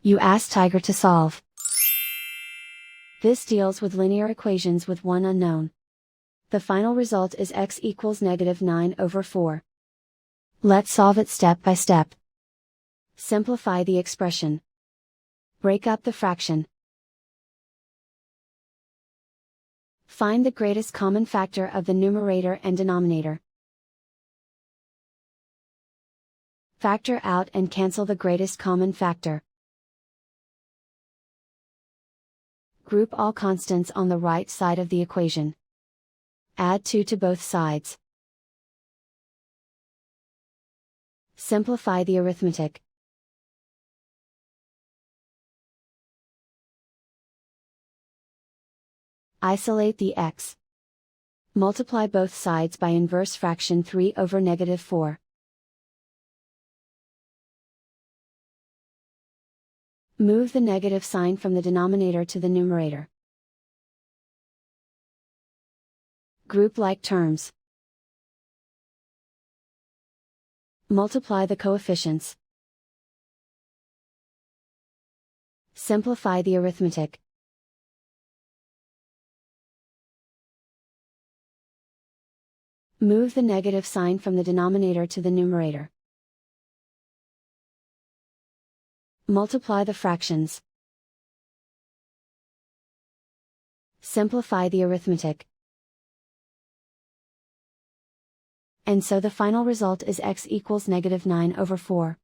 You ask Tiger to solve. This deals with linear equations with one unknown. The final result is x equals -9/4. Let's solve it step by step. Simplify the expression. Break up the fraction. Find the greatest common factor of the numerator and denominator. Factor out and cancel the greatest common factor. Group all constants on the right side of the equation. Add 2 to both sides. Simplify the arithmetic. Isolate the x. Multiply both sides by inverse fraction 3/-4. Move the negative sign from the denominator to the numerator. Group like terms. Multiply the coefficients. Simplify the arithmetic. Move the negative sign from the denominator to the numerator. Multiply the fractions. Simplify the arithmetic. And so the final result is x equals -9/4.